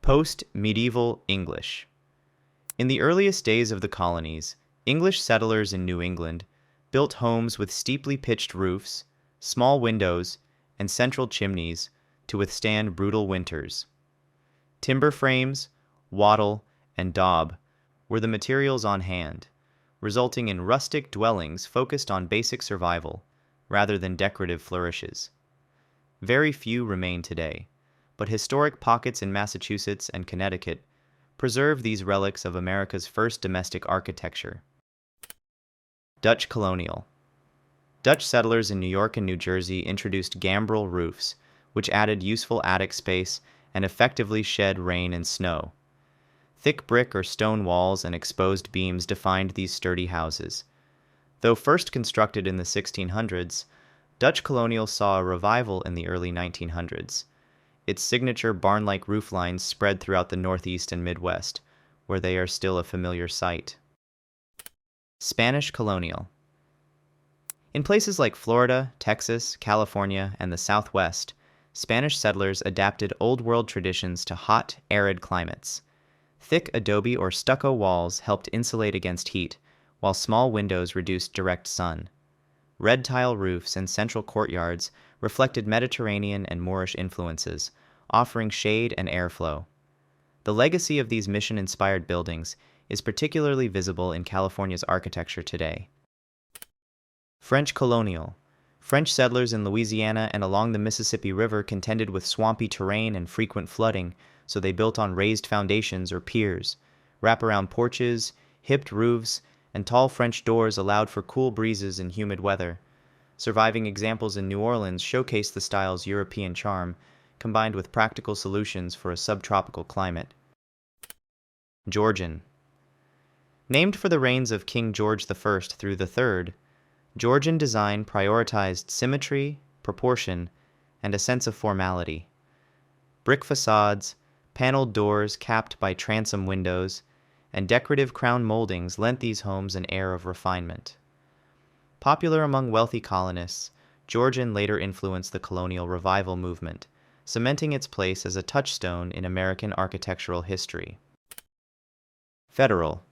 Post-medieval English. In the earliest days of the colonies, English settlers in New England built homes with steeply pitched roofs, small windows, and central chimneys to withstand brutal winters. Timber frames, wattle, and daub were the materials on hand, resulting in rustic dwellings focused on basic survival rather than decorative flourishes. Very few remain today, but historic pockets in Massachusetts and Connecticut preserve these relics of America's first domestic architecture. Dutch Colonial. Dutch settlers in New York and New Jersey introduced gambrel roofs, which added useful attic space and effectively shed rain and snow. Thick brick or stone walls and exposed beams defined these sturdy houses. Though first constructed in the 1600s, Dutch Colonial saw a revival in the early 1900s. Its signature barn-like rooflines spread throughout the Northeast and Midwest, where they are still a familiar sight. Spanish Colonial. In places like Florida, Texas, California, and the Southwest, Spanish settlers adapted Old World traditions to hot, arid climates. Thick adobe or stucco walls helped insulate against heat, while small windows reduced direct sun. Red tile roofs and central courtyards reflected Mediterranean and Moorish influences, offering shade and airflow. The legacy of these mission-inspired buildings is particularly visible in California's architecture today. French Colonial. French settlers in Louisiana and along the Mississippi River contended with swampy terrain and frequent flooding, so they built on raised foundations or piers. Wraparound porches, hipped roofs, and tall French doors allowed for cool breezes in humid weather. Surviving examples in New Orleans showcase the style's European charm, combined with practical solutions for a subtropical climate. Georgian. Named for the reigns of King George I through III, Georgian design prioritized symmetry, proportion, and a sense of formality. Brick facades, paneled doors capped by transom windows, and decorative crown moldings lent these homes an air of refinement. Popular among wealthy colonists, Georgian later influenced the Colonial Revival movement, cementing its place as a touchstone in American architectural history. Federal.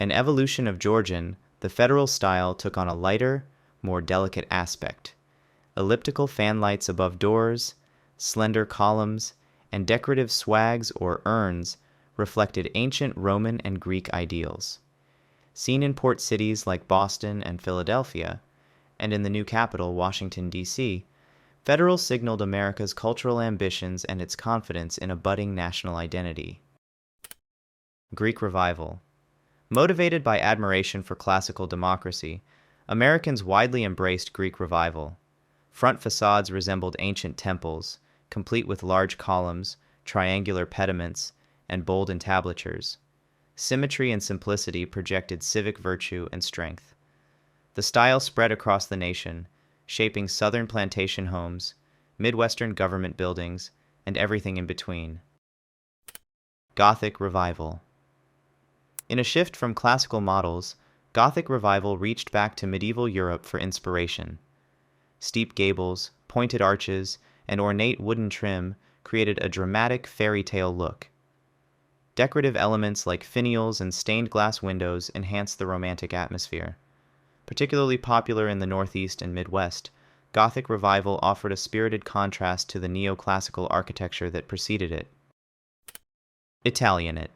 An evolution of Georgian, the federal style took on a lighter, more delicate aspect. Elliptical fanlights above doors, slender columns, and decorative swags or urns reflected ancient Roman and Greek ideals. Seen in port cities like Boston and Philadelphia, and in the new capital, Washington, D.C., Federal signaled America's cultural ambitions and its confidence in a budding national identity. Greek Revival. Motivated by admiration for classical democracy, Americans widely embraced Greek Revival. Front facades resembled ancient temples, complete with large columns, triangular pediments, and bold entablatures. Symmetry and simplicity projected civic virtue and strength. The style spread across the nation, shaping southern plantation homes, Midwestern government buildings, and everything in between. Gothic Revival. In a shift from classical models, Gothic Revival reached back to medieval Europe for inspiration. Steep gables, pointed arches, and ornate wooden trim created a dramatic fairy tale look. Decorative elements like finials and stained glass windows enhanced the romantic atmosphere. Particularly popular in the Northeast and Midwest, Gothic Revival offered a spirited contrast to the neoclassical architecture that preceded it. Italianate.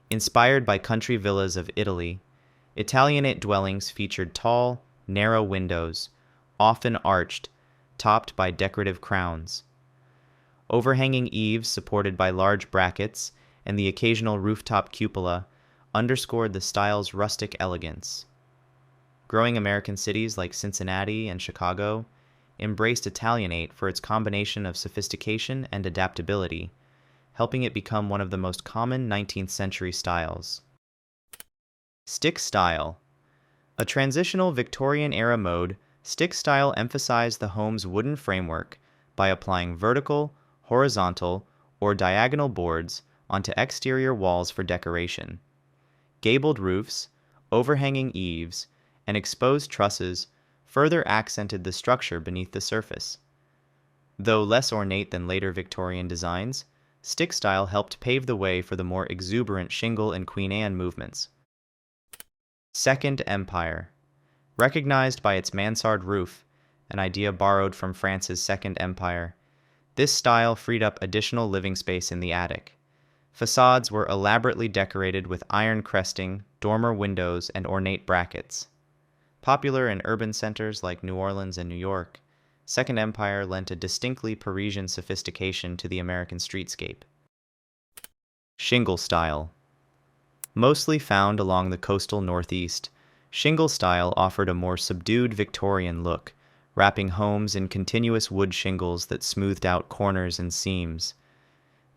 Inspired by country villas of Italy, Italianate dwellings featured tall, narrow windows, often arched, topped by decorative crowns. Overhanging eaves supported by large brackets and the occasional rooftop cupola underscored the style's rustic elegance. Growing American cities like Cincinnati and Chicago embraced Italianate for its combination of sophistication and adaptability, helping it become one of the most common 19th century styles. Stick style. A transitional Victorian-era mode, stick style emphasized the home's wooden framework by applying vertical, horizontal, or diagonal boards onto exterior walls for decoration. Gabled roofs, overhanging eaves, and exposed trusses further accented the structure beneath the surface. Though less ornate than later Victorian designs, Stick style helped pave the way for the more exuberant Shingle and Queen Anne movements. Second Empire. Recognized by its mansard roof, an idea borrowed from France's Second Empire, this style freed up additional living space in the attic. Facades were elaborately decorated with iron cresting, dormer windows, and ornate brackets. Popular in urban centers like New Orleans and New York, Second Empire lent a distinctly Parisian sophistication to the American streetscape. Shingle style. Mostly found along the coastal Northeast, Shingle style offered a more subdued Victorian look, wrapping homes in continuous wood shingles that smoothed out corners and seams.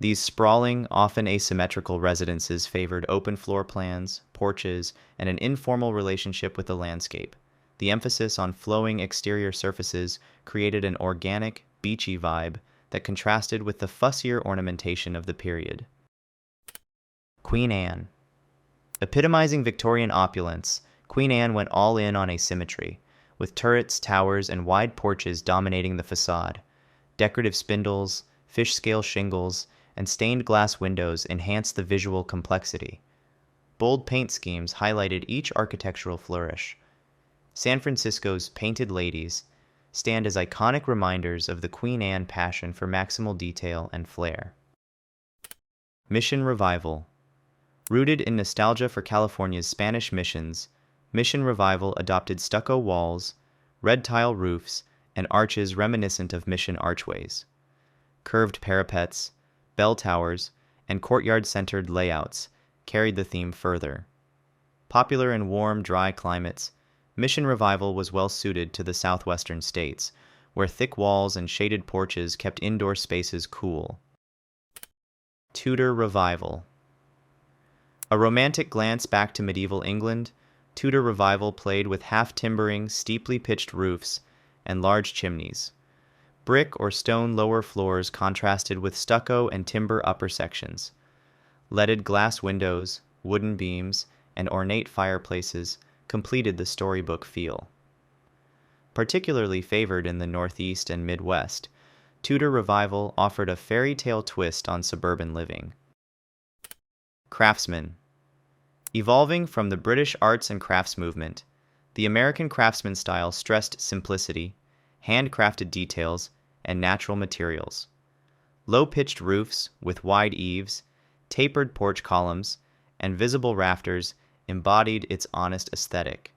These sprawling, often asymmetrical residences favored open floor plans, porches, and an informal relationship with the landscape. The emphasis on flowing exterior surfaces created an organic, beachy vibe that contrasted with the fussier ornamentation of the period. Queen Anne. Epitomizing Victorian opulence, Queen Anne went all in on asymmetry, with turrets, towers, and wide porches dominating the facade. Decorative spindles, fish-scale shingles, and stained glass windows enhanced the visual complexity. Bold paint schemes highlighted each architectural flourish. San Francisco's painted ladies stand as iconic reminders of the Queen Anne passion for maximal detail and flair. Mission Revival. Rooted in nostalgia for California's Spanish missions, Mission Revival adopted stucco walls, red tile roofs, and arches reminiscent of mission archways. Curved parapets, bell towers, and courtyard-centered layouts carried the theme further. Popular in warm, dry climates, Mission Revival was well suited to the southwestern states, where thick walls and shaded porches kept indoor spaces cool. Tudor Revival. A romantic glance back to medieval England, Tudor Revival played with half-timbering, steeply pitched roofs and large chimneys. Brick or stone lower floors contrasted with stucco and timber upper sections. Leaded glass windows, wooden beams, and ornate fireplaces completed the storybook feel. Particularly favored in the Northeast and Midwest, Tudor Revival offered a fairy tale twist on suburban living. Craftsman. Evolving from the British arts and crafts movement, the American Craftsman style stressed simplicity, handcrafted details, and natural materials. Low-pitched roofs with wide eaves, tapered porch columns, and visible rafters embodied its honest aesthetic.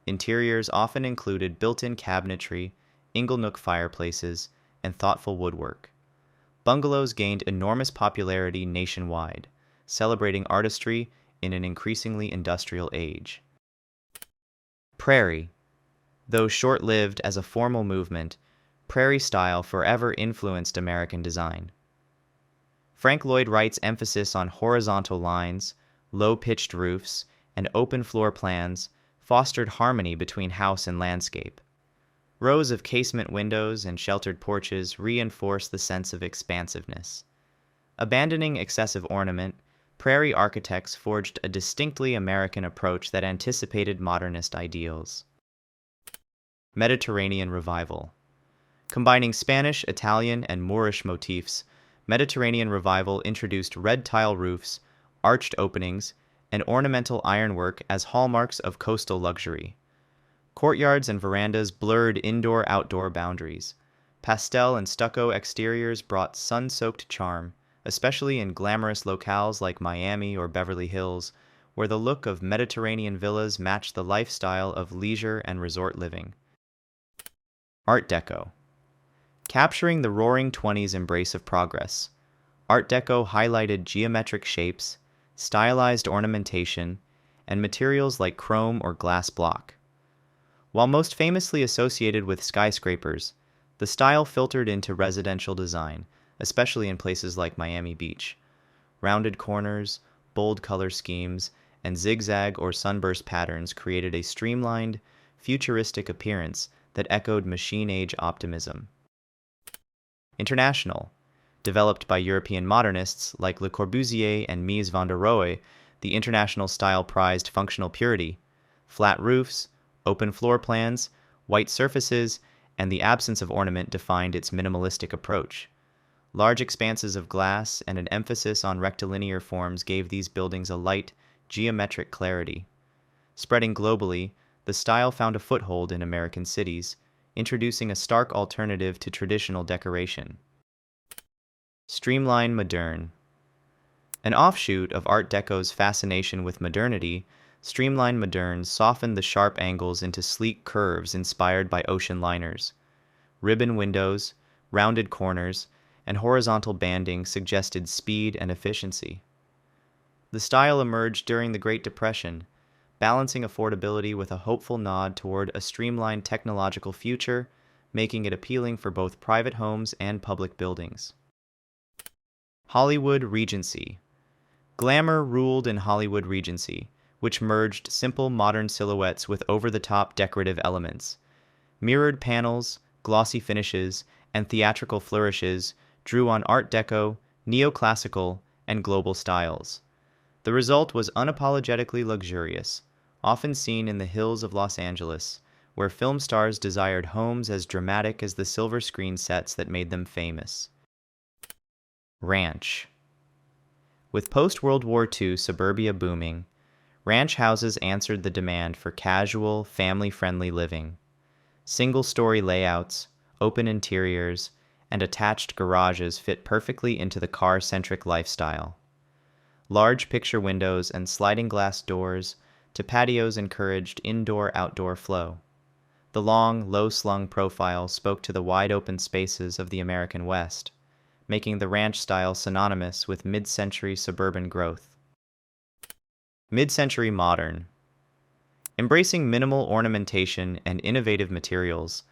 Interiors often included built-in cabinetry, inglenook fireplaces, and thoughtful woodwork. Bungalows gained enormous popularity nationwide, celebrating artistry in an increasingly industrial age. Prairie. Though short-lived as a formal movement, Prairie style forever influenced American design. Frank Lloyd Wright's emphasis on horizontal lines, low-pitched roofs, and open floor plans fostered harmony between house and landscape. Rows of casement windows and sheltered porches reinforced the sense of expansiveness. Abandoning excessive ornament, Prairie architects forged a distinctly American approach that anticipated modernist ideals. Mediterranean Revival. Combining Spanish, Italian, and Moorish motifs, Mediterranean Revival introduced red tile roofs, arched openings, and ornamental ironwork as hallmarks of coastal luxury. Courtyards and verandas blurred indoor-outdoor boundaries. Pastel and stucco exteriors brought sun-soaked charm, especially in glamorous locales like Miami or Beverly Hills, where the look of Mediterranean villas matched the lifestyle of leisure and resort living. Art Deco. Capturing the Roaring Twenties embrace of progress, Art Deco highlighted geometric shapes, stylized ornamentation, and materials like chrome or glass block. While most famously associated with skyscrapers, the style filtered into residential design, especially in places like Miami Beach. Rounded corners, bold color schemes, and zigzag or sunburst patterns created a streamlined, futuristic appearance that echoed machine-age optimism. International. Developed by European modernists like Le Corbusier and Mies van der Rohe, the International style prized functional purity, flat roofs, open floor plans, white surfaces, and the absence of ornament defined its minimalistic approach. Large expanses of glass and an emphasis on rectilinear forms gave these buildings a light, geometric clarity. Spreading globally, the style found a foothold in American cities, introducing a stark alternative to traditional decoration. Streamline Moderne. An offshoot of Art Deco's fascination with modernity, Streamline Moderne softened the sharp angles into sleek curves inspired by ocean liners. Ribbon windows, rounded corners, and horizontal banding suggested speed and efficiency. The style emerged during the Great Depression, balancing affordability with a hopeful nod toward a streamlined technological future, making it appealing for both private homes and public buildings. Hollywood Regency. Glamour ruled in Hollywood Regency, which merged simple modern silhouettes with over-the-top decorative elements. Mirrored panels, glossy finishes, and theatrical flourishes drew on Art Deco, neoclassical, and global styles. The result was unapologetically luxurious, often seen in the hills of Los Angeles, where film stars desired homes as dramatic as the silver screen sets that made them famous. Ranch. With post-World War II suburbia booming, ranch houses answered the demand for casual, family-friendly living. Single-story layouts, open interiors, and attached garages fit perfectly into the car-centric lifestyle. Large picture windows and sliding glass doors to patios encouraged indoor-outdoor flow. The long, low-slung profile spoke to the wide-open spaces of the American West, making the ranch style synonymous with mid-century suburban growth. Mid-century modern. Embracing minimal ornamentation and innovative materials,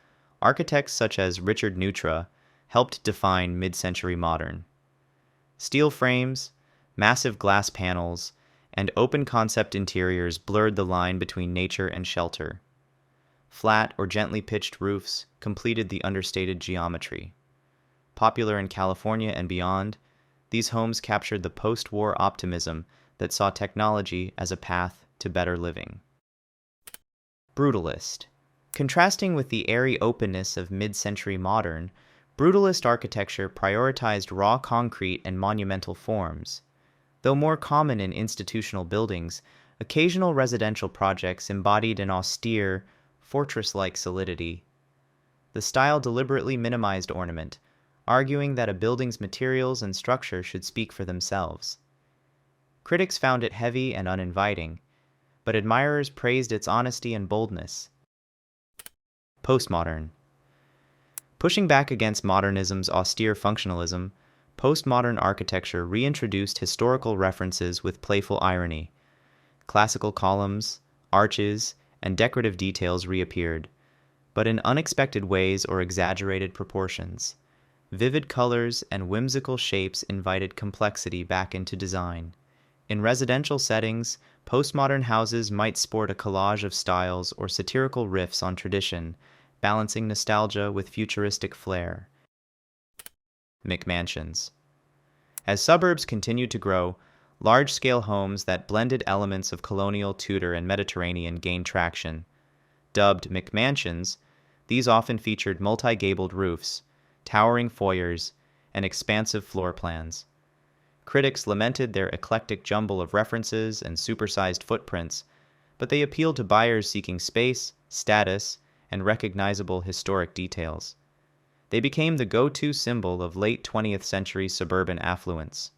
architects such as Richard Neutra helped define mid-century modern. Steel frames, massive glass panels, and open-concept interiors blurred the line between nature and shelter. Flat or gently pitched roofs completed the understated geometry. Popular in California and beyond, these homes captured the post-war optimism that saw technology as a path to better living. Brutalist. Contrasting with the airy openness of mid-century modern, Brutalist architecture prioritized raw concrete and monumental forms. Though more common in institutional buildings, occasional residential projects embodied an austere, fortress-like solidity. The style deliberately minimized ornament, arguing that a building's materials and structure should speak for themselves. Critics found it heavy and uninviting, but admirers praised its honesty and boldness. Postmodern. Pushing back against modernism's austere functionalism, postmodern architecture reintroduced historical references with playful irony. Classical columns, arches, and decorative details reappeared, but in unexpected ways or exaggerated proportions. Vivid colors and whimsical shapes invited complexity back into design. In residential settings, postmodern houses might sport a collage of styles or satirical riffs on tradition, balancing nostalgia with futuristic flair. McMansions. As suburbs continued to grow, large-scale homes that blended elements of colonial, Tudor, and Mediterranean gained traction. Dubbed McMansions, these often featured multi-gabled roofs, towering foyers, and expansive floor plans. Critics lamented their eclectic jumble of references and supersized footprints, but they appealed to buyers seeking space, status, and recognizable historic details. They became the go-to symbol of late 20th century suburban affluence.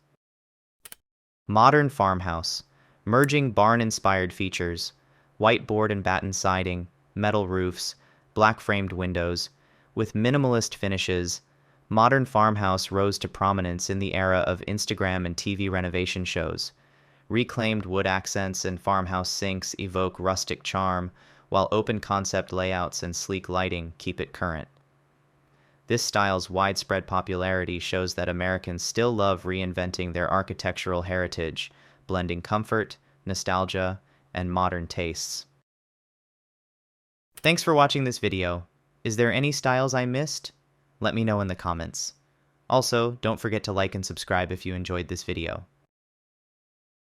Modern farmhouse, merging barn-inspired features, whiteboard and batten siding, metal roofs, black-framed windows. With minimalist finishes, modern farmhouse rose to prominence in the era of Instagram and TV renovation shows. Reclaimed wood accents and farmhouse sinks evoke rustic charm, while open-concept layouts and sleek lighting keep it current. This style's widespread popularity shows that Americans still love reinventing their architectural heritage, blending comfort, nostalgia, and modern tastes. Thanks for watching this video. Is there any styles I missed? Let me know in the comments. Also, don't forget to like and subscribe if you enjoyed this video.